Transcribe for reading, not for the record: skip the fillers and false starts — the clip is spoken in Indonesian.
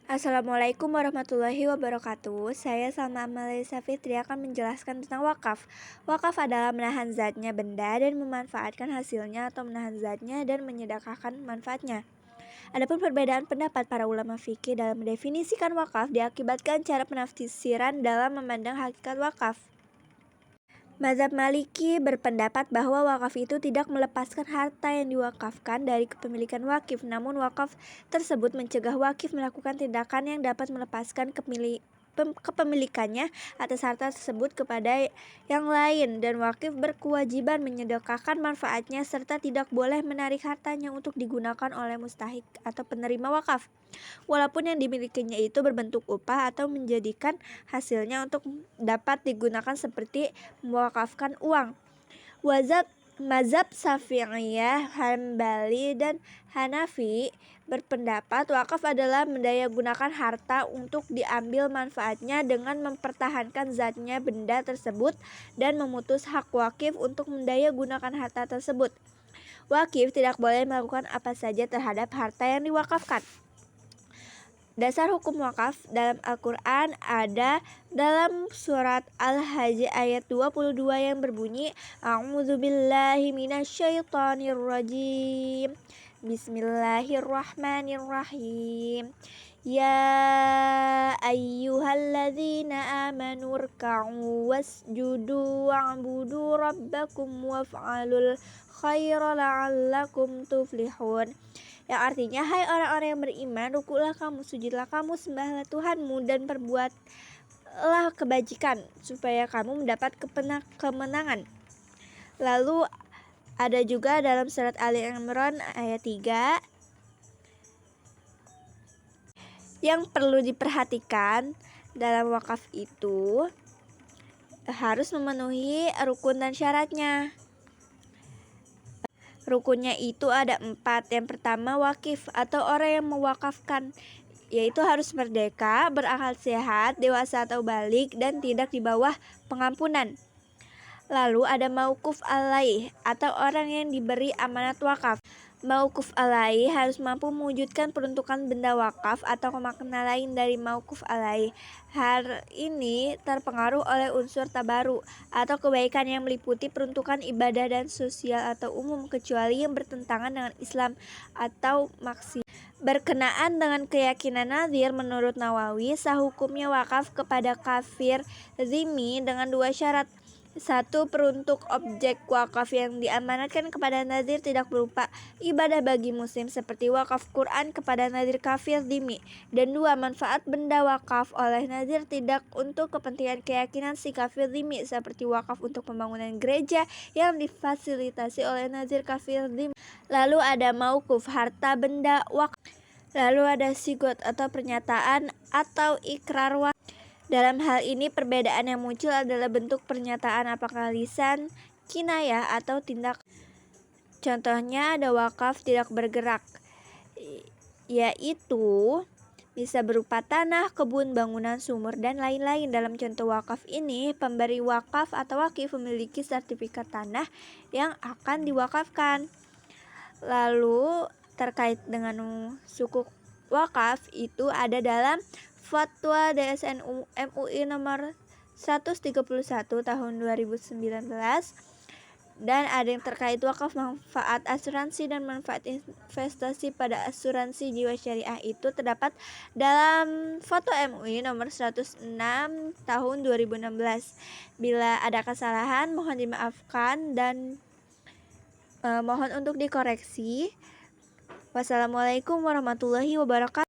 Assalamualaikum warahmatullahi wabarakatuh. Saya Salma Amalia Fitri akan menjelaskan tentang wakaf. Wakaf adalah menahan zatnya benda dan memanfaatkan hasilnya atau menahan zatnya dan menyedekahkan manfaatnya. Adapun perbedaan pendapat para ulama fikih dalam mendefinisikan wakaf diakibatkan cara penafsiran dalam memandang hakikat wakaf. Mazhab Maliki berpendapat bahwa wakaf itu tidak melepaskan harta yang diwakafkan dari kepemilikan wakif, namun wakaf tersebut mencegah wakif melakukan tindakan yang dapat melepaskan kepemilikannya atas harta tersebut kepada yang lain, dan wakif berkewajiban menyedekahkan manfaatnya serta tidak boleh menarik hartanya untuk digunakan oleh mustahik atau penerima wakaf, walaupun yang dimilikinya itu berbentuk upah atau menjadikan hasilnya untuk dapat digunakan seperti mewakafkan uang. Mazhab Syafi'iyah, Hambali, dan Hanafi berpendapat wakaf adalah mendaya gunakan harta untuk diambil manfaatnya dengan mempertahankan zatnya benda tersebut dan memutus hak wakif untuk mendaya gunakan harta tersebut. Wakif tidak boleh melakukan apa saja terhadap harta yang diwakafkan. Dasar hukum wakaf dalam Al-Quran ada dalam surat Al-Hajj ayat 22 yang berbunyi, A'udzubillahi minasyaitonirrajim. Bismillahirrahmanirrahim. Ya ayyuhalladzina amanu rka'u wasjudu wa'budu rabbakum waf'alul khaira la'allakum tuflihun. Yang artinya, hai orang-orang yang beriman, rukulah kamu, sujudlah kamu, sembahlah Tuhanmu, dan perbuatlah kebajikan, supaya kamu mendapat kemenangan. Lalu ada juga dalam surat Ali Imran ayat 3, yang perlu diperhatikan dalam wakaf itu harus memenuhi rukun dan syaratnya. Rukunnya itu ada 4. Yang pertama, wakif atau orang yang mewakafkan, yaitu harus merdeka, berakal sehat, dewasa atau balik, dan tidak di bawah pengampunan. Lalu ada mauquf alaih atau orang yang diberi amanat wakaf. Mauquf alaih harus mampu mewujudkan peruntukan benda wakaf atau makna lain dari mauquf alaih. Hal ini terpengaruh oleh unsur tabaru atau kebaikan yang meliputi peruntukan ibadah dan sosial atau umum, kecuali yang bertentangan dengan Islam atau maksiat. Berkenaan dengan keyakinan nazir, menurut Nawawi, sah hukumnya wakaf kepada kafir zimmi dengan 2 syarat. 1. Peruntuk objek wakaf yang diamanatkan kepada nazir tidak berupa ibadah bagi muslim seperti wakaf Quran kepada nazir kafir zimmi. Dan 2. Manfaat benda wakaf oleh nazir tidak untuk kepentingan keyakinan si kafir zimmi seperti wakaf untuk pembangunan gereja yang difasilitasi oleh nazir kafir zimmi. Lalu ada mauquf, harta benda wakaf. Lalu ada sigot atau pernyataan atau ikrar wakaf. Dalam hal ini perbedaan yang muncul adalah bentuk pernyataan, apakah lisan, kinayah, atau tindak. Contohnya ada wakaf tidak bergerak, yaitu bisa berupa tanah, kebun, bangunan, sumur, dan lain-lain. Dalam contoh wakaf ini, pemberi wakaf atau wakif memiliki sertifikat tanah yang akan diwakafkan. Lalu terkait dengan suku wakaf itu ada dalam Fatwa DSN MUI nomor 131 tahun 2019, dan ada yang terkait wakaf manfaat asuransi dan manfaat investasi pada asuransi jiwa syariah itu terdapat dalam Fatwa MUI nomor 106 tahun 2016. Bila ada kesalahan mohon dimaafkan dan mohon untuk dikoreksi. Wassalamualaikum warahmatullahi wabarakatuh.